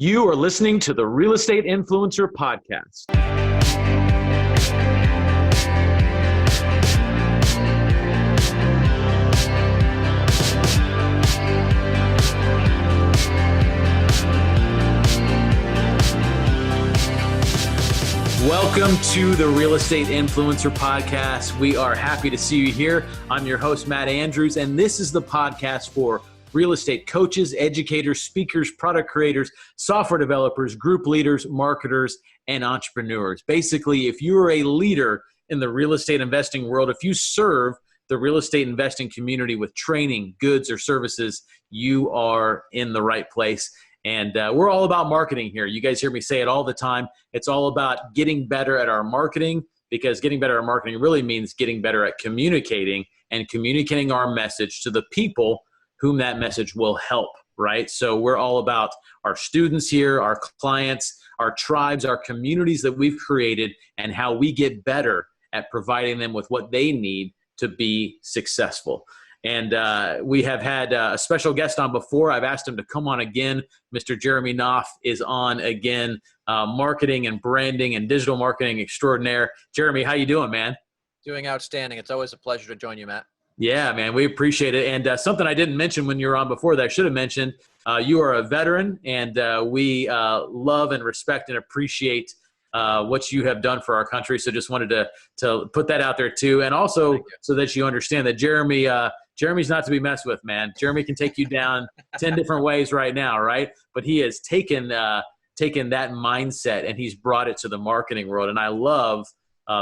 You are listening to the Real Estate Influencer Podcast. Welcome to the Real Estate Influencer Podcast. We are happy to see you here. I'm your host, Matt Andrews, and this is the podcast for real estate coaches, educators, speakers, product creators, software developers, group leaders, marketers, and entrepreneurs. Basically, if you're a leader in the real estate investing world, if you serve the real estate investing community with training, goods, or services, you are in the right place. And we're all about marketing here. You guys hear me say it all the time. It's all about getting better at our marketing, because getting better at marketing really means getting better at communicating and communicating our message to the people whom that message will help, right? So we're all about our students here, our clients, our tribes, our communities that we've created, and how we get better at providing them with what they need to be successful. And we have had a special guest on before. I've asked him to come on again. Mr. Jeremy Knauff is on again, marketing and branding and digital marketing extraordinaire. Jeremy, how you doing, man? Doing outstanding. It's always a pleasure to join you, Matt. Yeah, man, we appreciate it. And something I didn't mention when you were on before that I should have mentioned, you are a veteran, and we love and respect and appreciate what you have done for our country. So just wanted to put that out there too. And also so that you understand that Jeremy's not to be messed with, man. Jeremy can take you down 10 different ways right now, right? But he has taken that mindset and he's brought it to the marketing world. And I love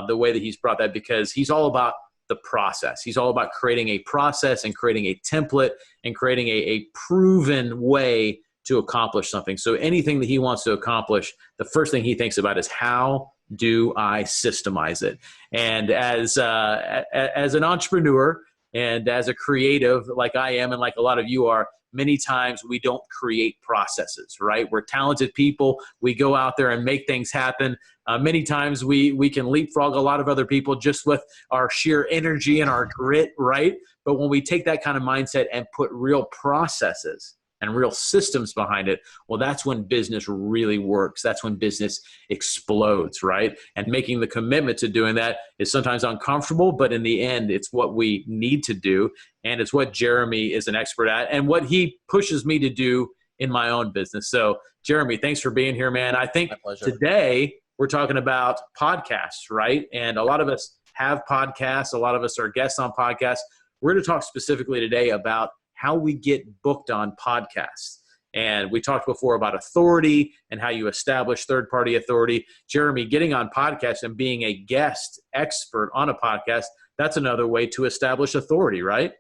the way that he's brought that, because he's all about the process. He's all about creating a process and creating a template and creating a proven way to accomplish something. So anything that he wants to accomplish, the first thing he thinks about is, how do I systemize it? And as an entrepreneur and as a creative like I am and like a lot of you are, many times we don't create processes, right? We're talented people. We go out there and make things happen. Many times we can leapfrog a lot of other people just with our sheer energy and our grit, right? But when we take that kind of mindset and put real processes and real systems behind it, well, that's when business really works. That's when business explodes, right? And making the commitment to doing that is sometimes uncomfortable, but in the end, it's what we need to do. And it's what Jeremy is an expert at and what he pushes me to do in my own business. So Jeremy, thanks for being here, man. I think today we're talking about podcasts, right? And a lot of us have podcasts. A lot of us are guests on podcasts. We're going to talk specifically today about how we get booked on podcasts. And we talked before about authority and how you establish third-party authority. Jeremy, getting on podcasts and being a guest expert on a podcast, that's another way to establish authority, right?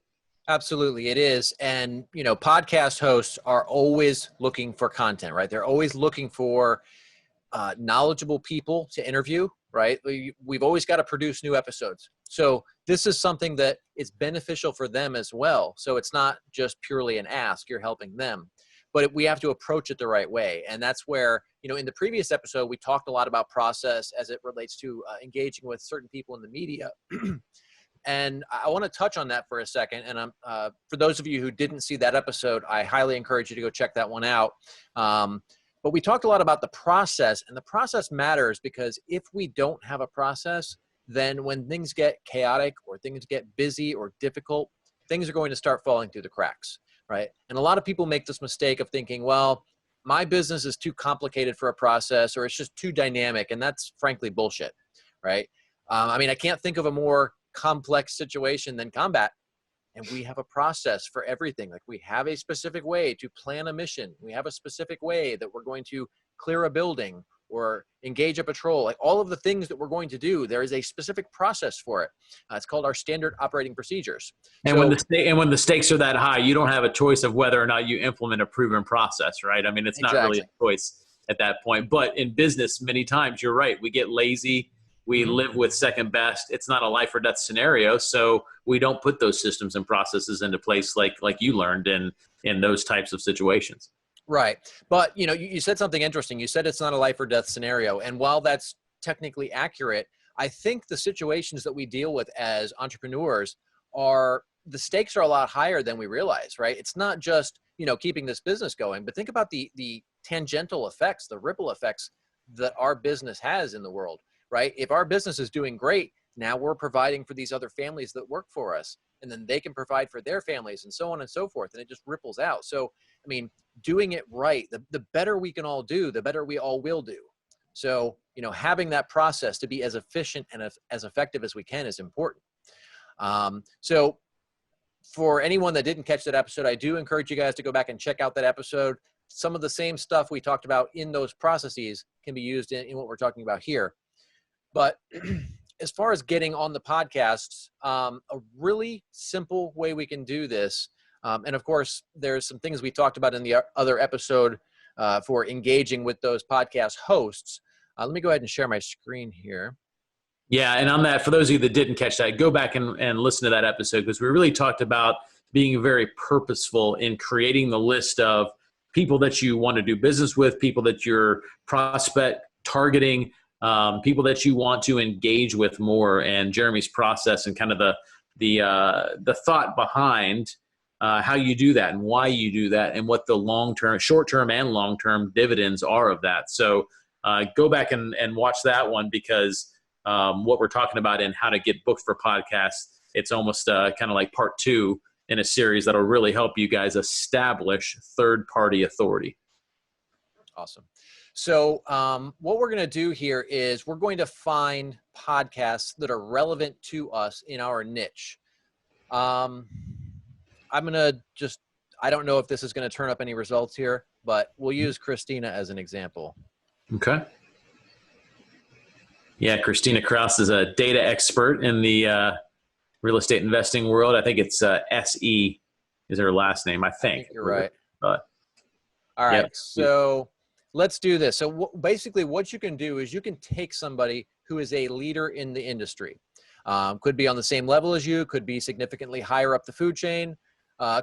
Absolutely, it is. And, podcast hosts are always looking for content, right? They're always looking for knowledgeable people to interview, right? We've always got to produce new episodes. So this is something that is beneficial for them as well. So it's not just purely an ask, you're helping them, but we have to approach it the right way. And that's where, in the previous episode, we talked a lot about process as it relates to engaging with certain people in the media. And I want to touch on that for a second. And for those of you who didn't see that episode, I highly encourage you to go check that one out. But we talked a lot about the process, and the process matters, because if we don't have a process, then when things get chaotic or things get busy or difficult, things are going to start falling through the cracks, right? And a lot of people make this mistake of thinking, well, my business is too complicated for a process, or it's just too dynamic. And that's frankly bullshit, right? I can't think of a more complex situation than combat. And we have a process for everything. Like, we have a specific way to plan a mission. We have a specific way that we're going to clear a building or engage a patrol. Like, all of the things that we're going to do, there is a specific process for it. It's called our standard operating procedures. And when the stakes are that high, you don't have a choice of whether or not you implement a proven process, right? It's not really a choice at that point. But in business, many times, you're right, we get lazy. We live with second best. It's not a life or death scenario, so we don't put those systems and processes into place like you learned in those types of situations. Right. But, you said something interesting. You said it's not a life or death scenario. And while that's technically accurate, I think the situations that we deal with as entrepreneurs the stakes are a lot higher than we realize, right? It's not just, keeping this business going, but think about the tangential effects, the ripple effects that our business has in the world, right? If our business is doing great, now we're providing for these other families that work for us, and then they can provide for their families, and so on and so forth. And it just ripples out. So, I mean, doing it right, the better we can all do, the better we all will do. So, you know, having that process to be as efficient and as effective as we can is important. So for anyone that didn't catch that episode, I do encourage you guys to go back and check out that episode. Some of the same stuff we talked about in those processes can be used in what we're talking about here. But as far as getting on the podcasts, a really simple way we can do this, and of course, there's some things we talked about in the other episode for engaging with those podcast hosts. Let me go ahead and share my screen here. Yeah, and on that, for those of you that didn't catch that, go back and listen to that episode, because we really talked about being very purposeful in creating the list of people that you want to do business with, people that you're prospect targeting, people that you want to engage with more, and Jeremy's process and kind of the thought behind how you do that and why you do that and what the long-term, short-term and long-term dividends are of that. So go back and watch that one, because what we're talking about in how to get booked for podcasts, it's almost kind of like part 2 in a series that'll really help you guys establish third-party authority. Awesome. So what we're going to do here is we're going to find podcasts that are relevant to us in our niche. I'm going to just, I don't know if this is going to turn up any results here, but we'll use Christina as an example. Okay. Yeah, Christina Krause is a data expert in the real estate investing world. I think it's SE is her last name, I think. You're right. All right, yep. So let's do this. So basically what you can do is you can take somebody who is a leader in the industry. Could be on the same level as you, could be significantly higher up the food chain,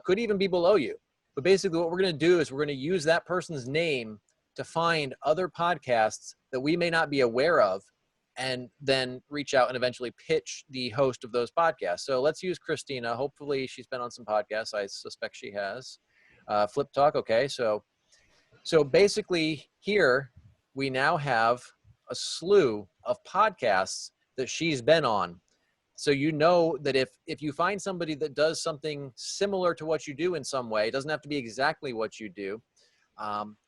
could even be below you. But basically what we're going to do is we're going to use that person's name to find other podcasts that we may not be aware of, and then reach out and eventually pitch the host of those podcasts. So let's use Christina. Hopefully she's been on some podcasts. I suspect she has. Flip Talk. Okay. So basically here we now have a slew of podcasts that she's been on. So you know that if you find somebody that does something similar to what you do in some way, it doesn't have to be exactly what you do.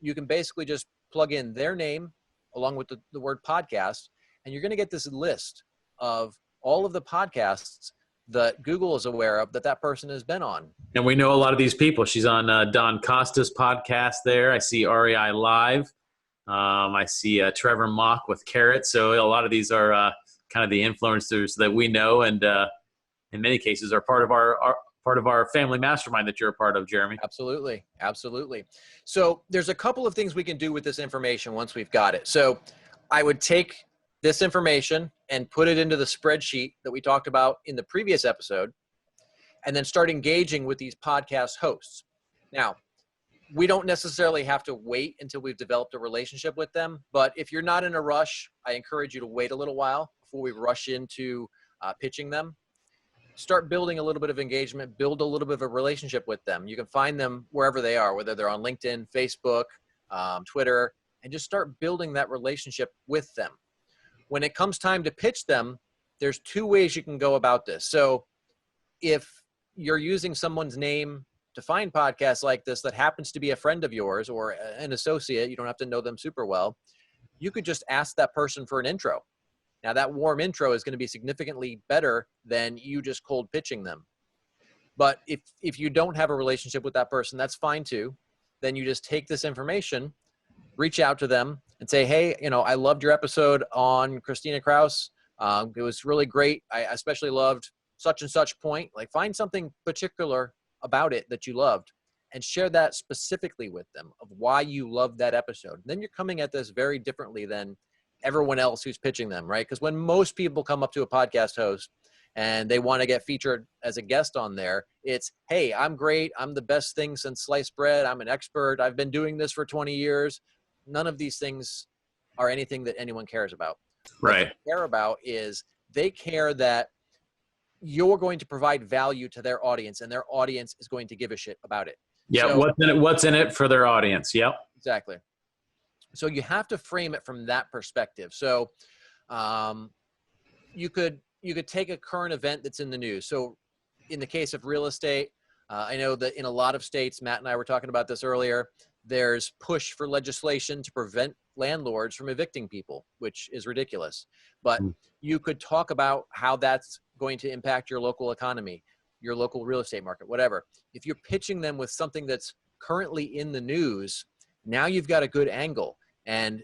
You can basically just plug in their name along with the word podcast, and you're going to get this list of all of the podcasts that Google is aware of that person has been on. And we know a lot of these people. She's on Don Costa's podcast there. I see REI Live. I see Trevor Mock with Carrot. So a lot of these are kind of the influencers that we know, and in many cases are part of our family mastermind that you're a part of, Jeremy. Absolutely. Absolutely. So there's a couple of things we can do with this information once we've got it. So I would take this information and put it into the spreadsheet that we talked about in the previous episode, and then start engaging with these podcast hosts. Now, we don't necessarily have to wait until we've developed a relationship with them, but if you're not in a rush, I encourage you to wait a little while before we rush into pitching them. Start building a little bit of engagement, build a little bit of a relationship with them. You can find them wherever they are, whether they're on LinkedIn, Facebook, Twitter, and just start building that relationship with them. When it comes time to pitch them, there's 2 ways you can go about this. So if you're using someone's name to find podcasts like this that happens to be a friend of yours or an associate, you don't have to know them super well, you could just ask that person for an intro. Now that warm intro is going to be significantly better than you just cold pitching them. But if you don't have a relationship with that person, that's fine too. Then you just take this information, reach out to them and say, hey, I loved your episode on Christina Krause. It was really great. I especially loved such and such point. Like, find something particular about it that you loved and share that specifically with them of why you loved that episode. And then you're coming at this very differently than everyone else who's pitching them, right? Because when most people come up to a podcast host and they want to get featured as a guest on there, it's, hey, I'm great. I'm the best thing since sliced bread. I'm an expert. I've been doing this for 20 years. None of these things are anything that anyone cares about. Right. What they care about is they care that you're going to provide value to their audience, and their audience is going to give a shit about it. Yeah. So, what's in it for their audience? Yep. Exactly. So you have to frame it from that perspective. So you could take a current event that's in the news. So in the case of real estate, I know that in a lot of states, Matt and I were talking about this earlier, there's push for legislation to prevent landlords from evicting people, which is ridiculous. But you could talk about how that's going to impact your local economy, your local real estate market, whatever. If you're pitching them with something that's currently in the news, now you've got a good angle. And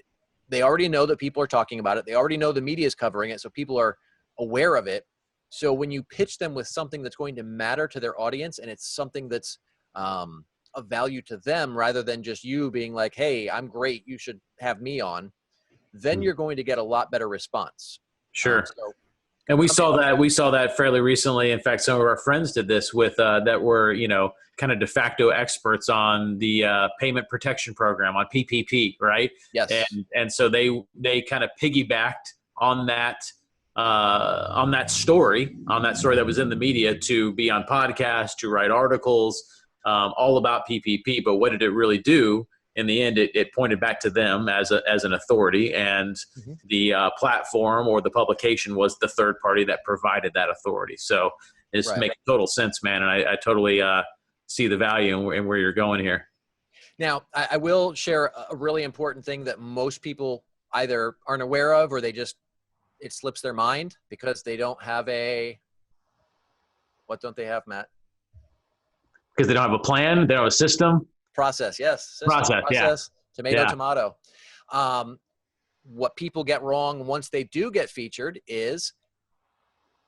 they already know that people are talking about it. They already know the media is covering it, so people are aware of it. So when you pitch them with something that's going to matter to their audience, and it's something that's of value to them rather than just you being like, hey, I'm great, you should have me on, then you're going to get a lot better response. Sure. And we saw that fairly recently. In fact, some of our friends did this with that were, kind of de facto experts on the payment protection program, on PPP, right? Yes. And so they kind of piggybacked on that story that was in the media to be on podcasts, to write articles, all about PPP. But what did it really do? In the end, it pointed back to them as an authority, and the platform or the publication was the third party that provided that authority. So this makes total sense, man. And I totally see the value in where you're going here. Now, I will share a really important thing that most people either aren't aware of, or it slips their mind because they don't have what don't they have, Matt? Because they don't have a plan, they don't have a system. Process, yes. System, process. Tomato. What people get wrong once they do get featured is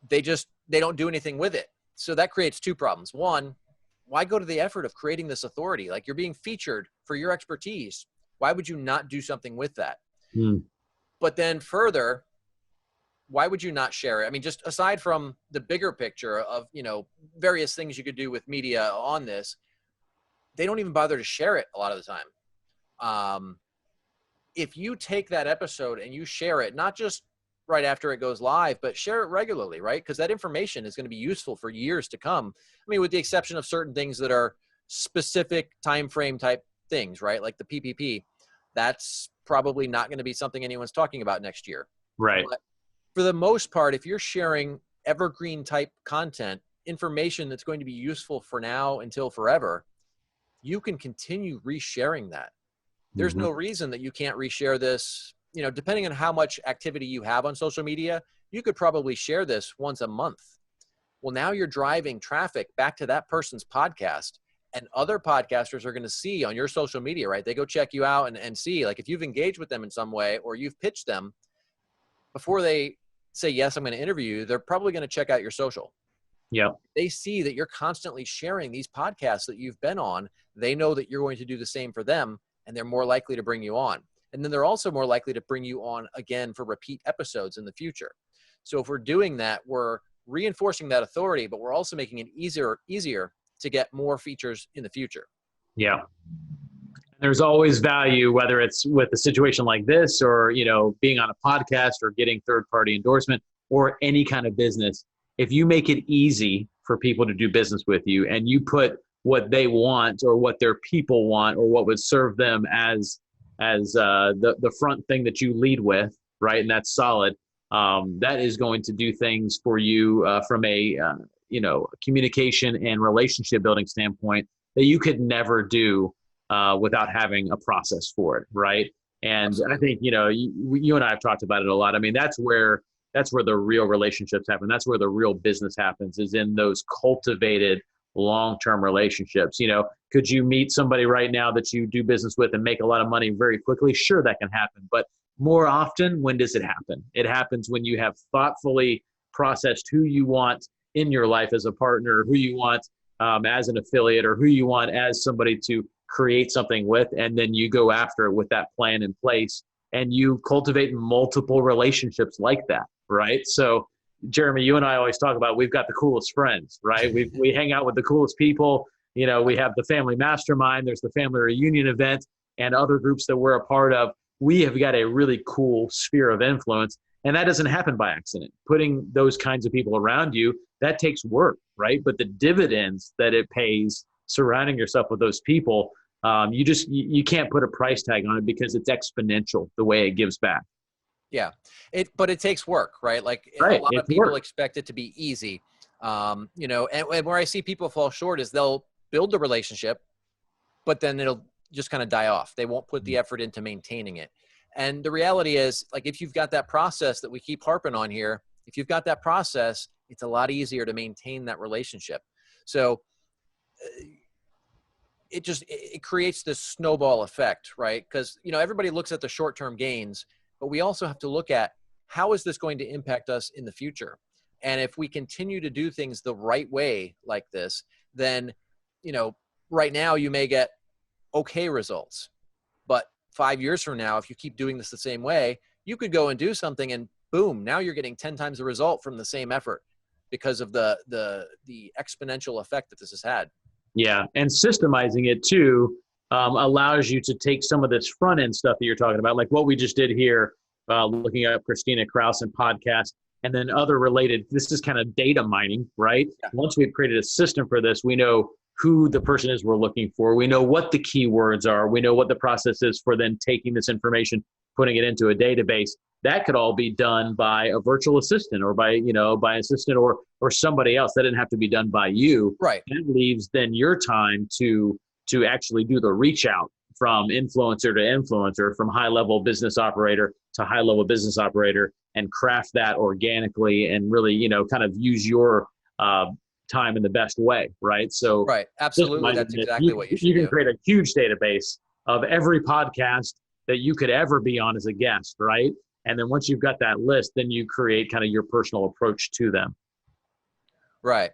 they don't do anything with it. So that creates two problems. One, why go to the effort of creating this authority? Like, you're being featured for your expertise. Why would you not do something with that? But then further, why would you not share it? I mean, just aside from the bigger picture of, various things you could do with media on this, they don't even bother to share it a lot of the time. If you take that episode and you share it, not just right after it goes live, but share it regularly, right? Because that information is going to be useful for years to come. I mean, with the exception of certain things that are specific time frame type things, right? Like the PPP, that's probably not going to be something anyone's talking about next year. Right. But for the most part, if you're sharing evergreen type content, information that's going to be useful for now until forever, you can continue resharing that. There's no reason that you can't reshare this. Depending on how much activity you have on social media, you could probably share this once a month. Well, now you're driving traffic back to that person's podcast, and other podcasters are going to see on your social media, right? They go check you out and see, like, if you've engaged with them in some way or you've pitched them, before they say, yes, I'm going to interview you, they're probably going to check out your social. Yeah. They see that you're constantly sharing these podcasts that you've been on. They know that you're going to do the same for them, and they're more likely to bring you on. And then they're also more likely to bring you on again for repeat episodes in the future. So if we're doing that, we're reinforcing that authority, but we're also making it easier to get more features in the future. Yeah. There's always value, whether it's with a situation like this or, being on a podcast or getting third-party endorsement or any kind of business. If you make it easy for people to do business with you, and you put what they want or what their people want or what would serve them as the front thing that you lead with, right? And that's solid. That is going to do things for you from a communication and relationship building standpoint that you could never do without having a process for it, right? And absolutely. I think you and I have talked about it a lot. I mean, that's where the real relationships happen. That's where the real business happens, is in those cultivated long-term relationships. Could you meet somebody right now that you do business with and make a lot of money very quickly? Sure, that can happen. But more often, when does it happen? It happens when you have thoughtfully processed who you want in your life as a partner, who you want as an affiliate, or who you want as somebody to create something with, and then you go after it with that plan in place, and you cultivate multiple relationships like that, right? So Jeremy, you and I always talk about, we've got the coolest friends, right? We hang out with the coolest people. We have the family mastermind, there's the family reunion event, and other groups that we're a part of. We have got a really cool sphere of influence, and that doesn't happen by accident. Putting those kinds of people around you, that takes work, right? But the dividends that it pays surrounding yourself with those people, You can't put a price tag on it because it's exponential the way it gives back. Yeah, but it takes work, right? Like Right. a lot of It's people work. expect it to be easy. And where I see people fall short is they'll build the relationship, but then it'll just kind of die off. They won't put the effort into maintaining it. And the reality is, like, if you've got that process that we keep harping on here, if you've got that process, it's a lot easier to maintain that relationship. So it creates this snowball effect, right? Because, everybody looks at the short-term gains, but we also have to look at how is this going to impact us in the future? And if we continue to do things the right way like this, then, right now you may get okay results. But 5 years from now, if you keep doing this the same way, you could go and do something and boom, now you're getting 10 times the result from the same effort because of the exponential effect that this has had. Yeah, and systemizing it too allows you to take some of this front end stuff that you're talking about, like what we just did here, looking at Christina Krause and podcast, and then other related. This is kind of data mining, right? Yeah. Once we've created a system for this, we know who the person is we're looking for. We know what the keywords are. We know what the process is for then taking this information, putting it into a database. That could all be done by a virtual assistant or by an assistant or somebody else. That didn't have to be done by you. Right. That leaves then your time to actually do the reach out from influencer to influencer, from high level business operator to high level business operator, and craft that organically and really, kind of use your time in the best way. Right. So right. Absolutely. That's exactly what you should do. You can create a huge database of every podcast that you could ever be on as a guest. Right. And then once you've got that list, then you create kind of your personal approach to them. Right.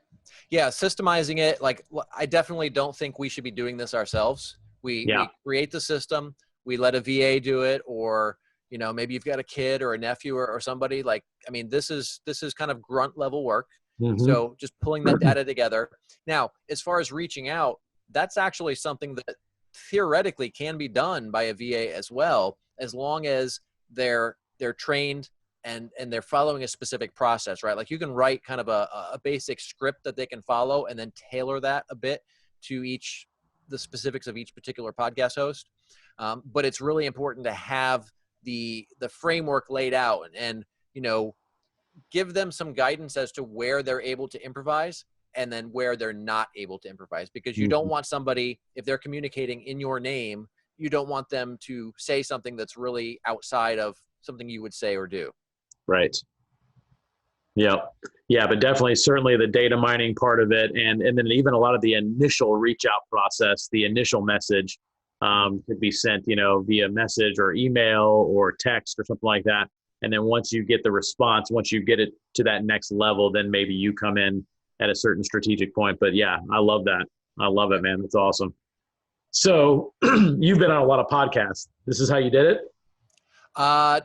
Yeah. Systemizing it. Like, I definitely don't think we should be doing this ourselves. We create the system, we let a VA do it, or, maybe you've got a kid or a nephew or somebody. Like, I mean, this is kind of grunt level work. Mm-hmm. So just pulling that data together. Now, as far as reaching out, that's actually something that theoretically can be done by a VA as well, as long as they're trained and they're following a specific process, right? Like, you can write kind of a basic script that they can follow and then tailor that a bit to the specifics of each particular podcast host. But it's really important to have the framework laid out and give them some guidance as to where they're able to improvise and then where they're not able to improvise, because you don't want somebody, if they're communicating in your name, you don't want them to say something that's really outside of something you would say or do. Right. Yeah. Yeah. But definitely, certainly the data mining part of it. And then even a lot of the initial reach out process, the initial message could be sent, via message or email or text or something like that. And then once you get the response, once you get it to that next level, then maybe you come in at a certain strategic point. But yeah, I love that. I love it, man. That's awesome. So you've been on a lot of podcasts. This is how you did it? I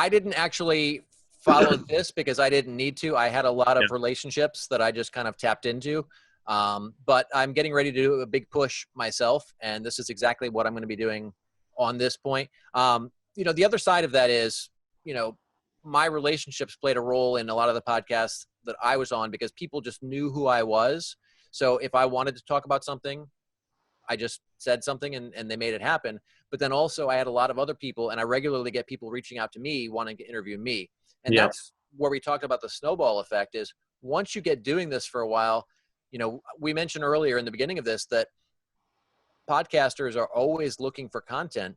didn't actually follow this because I didn't need to. I had a lot of relationships that I just kind of tapped into. But I'm getting ready to do a big push myself. And this is exactly what I'm going to be doing on this point. The other side of that is, my relationships played a role in a lot of the podcasts that I was on because people just knew who I was. So if I wanted to talk about something, I just said something and they made it happen. But then also I had a lot of other people, and I regularly get people reaching out to me wanting to interview me. And that's where we talked about the snowball effect is once you get doing this for a while, we mentioned earlier in the beginning of this that podcasters are always looking for content.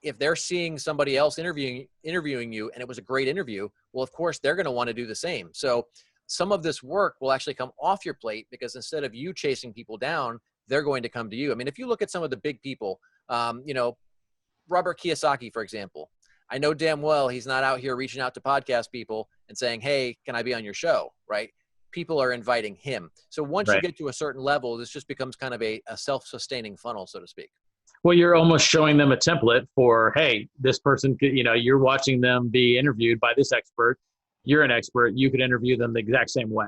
If they're seeing somebody else interviewing you and it was a great interview, well, of course, they're going to want to do the same. So some of this work will actually come off your plate because instead of you chasing people down, they're going to come to you. I mean, if you look at some of the big people, Robert Kiyosaki, for example, I know damn well he's not out here reaching out to podcast people and saying, hey, can I be on your show, right? People are inviting him. So once you get to a certain level, this just becomes kind of a self-sustaining funnel, so to speak. Well, you're almost showing them a template for, hey, this person could, you're watching them be interviewed by this expert. You're an expert. You could interview them the exact same way.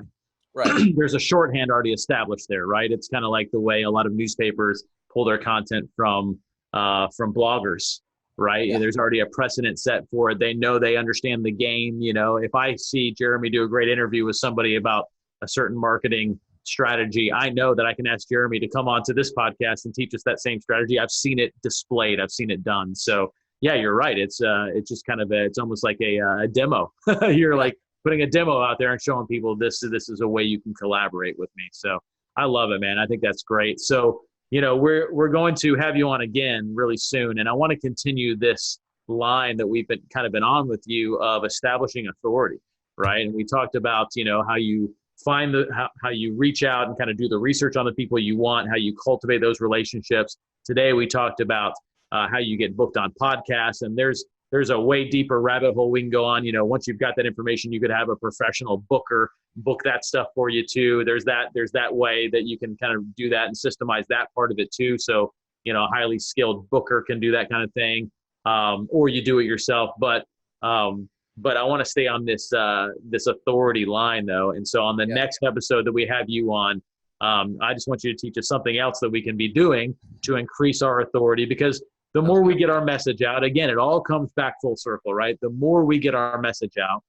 Right. There's a shorthand already established there, right? It's kind of like the way a lot of newspapers pull their content from bloggers, right? Yeah. There's already a precedent set for it. They know, they understand the game. If I see Jeremy do a great interview with somebody about a certain marketing strategy, I know that I can ask Jeremy to come on to this podcast and teach us that same strategy. I've seen it displayed. I've seen it done. So yeah, you're right. It's just kind of it's almost like a demo. You're like putting a demo out there and showing people this is a way you can collaborate with me. So I love it, man. I think that's great. So, we're going to have you on again really soon. And I want to continue this line that we've been on with you of establishing authority, right? And we talked about, how you find how you reach out and kind of do the research on the people you want, how you cultivate those relationships. Today, we talked about how you get booked on podcasts, and there's a way deeper rabbit hole we can go on. Once you've got that information, you could have a professional booker book that stuff for you too. There's that way that you can kind of do that and systemize that part of it too. So, a highly skilled booker can do that kind of thing, or you do it yourself. But I want to stay on this authority line though. And so on the next episode that we have you on, I just want you to teach us something else that we can be doing to increase our authority, because the more we get our message out, again, it all comes back full circle, right? The more we get our message out,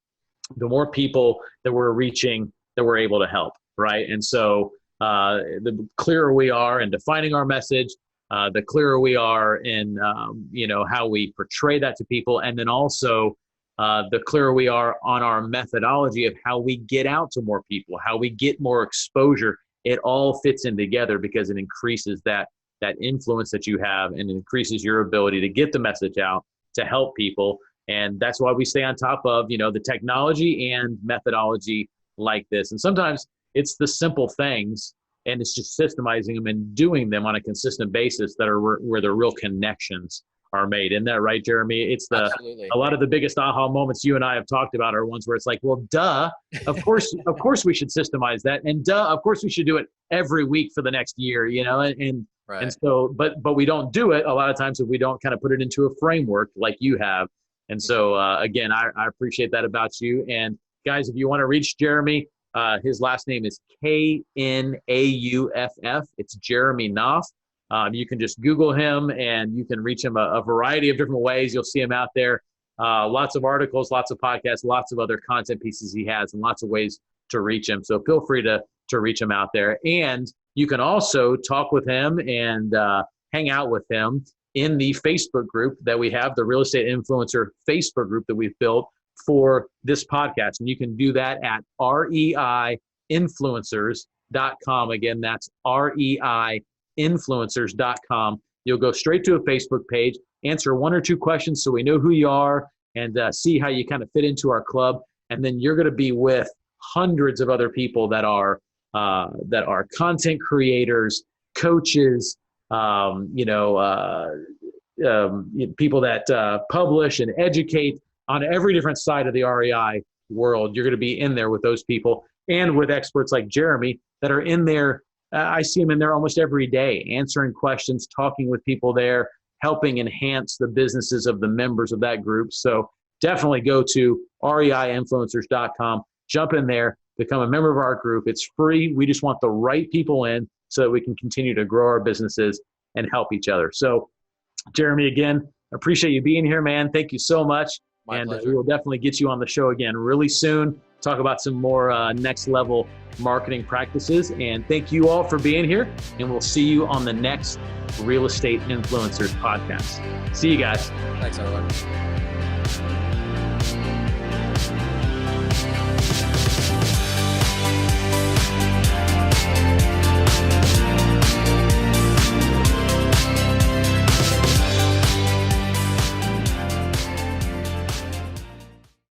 the more people that we're reaching that we're able to help, right? And so the clearer we are in defining our message, the clearer we are in, how we portray that to people. And then also the clearer we are on our methodology of how we get out to more people, how we get more exposure. It all fits in together because it increases that influence that you have and increases your ability to get the message out to help people. And that's why we stay on top of, the technology and methodology like this. And sometimes it's the simple things, and it's just systemizing them and doing them on a consistent basis that are where the real connections are made. Isn't that right, Jeremy? It's Absolutely. A lot of the biggest aha moments you and I have talked about are ones where it's like, well, duh, of course we should systemize that. And duh, of course we should do it every week for the next year, and right. And so, but we don't do it a lot of times if we don't kind of put it into a framework like you have. And so, again, I appreciate that about you. And guys, if you want to reach Jeremy, his last name is Knauff. It's Jeremy Knauff. You can just Google him and you can reach him a variety of different ways. You'll see him out there. Lots of articles, lots of podcasts, lots of other content pieces he has, and lots of ways to reach him. So feel free to reach him out there. And you can also talk with him and hang out with him in the Facebook group that we have, the Real Estate Influencer Facebook group that we've built for this podcast. And you can do that at reiinfluencers.com. Again, that's reiinfluencers.com. You'll go straight to a Facebook page, answer one or two questions so we know who you are, and see how you kind of fit into our club. And then you're going to be with hundreds of other people that are content creators, coaches, people that publish and educate on every different side of the REI world. You're going to be in there with those people and with experts like Jeremy that are in there. I see him in there almost every day, answering questions, talking with people there, helping enhance the businesses of the members of that group. So definitely go to reiinfluencers.com, jump in there, become a member of our group. It's free. We just want the right people in so that we can continue to grow our businesses and help each other. So Jeremy, again, appreciate you being here, man. Thank you so much. My pleasure. We will definitely get you on the show again really soon, talk about some more next level marketing practices. And thank you all for being here. And we'll see you on the next Real Estate Influencers podcast. See you guys. Thanks, everyone.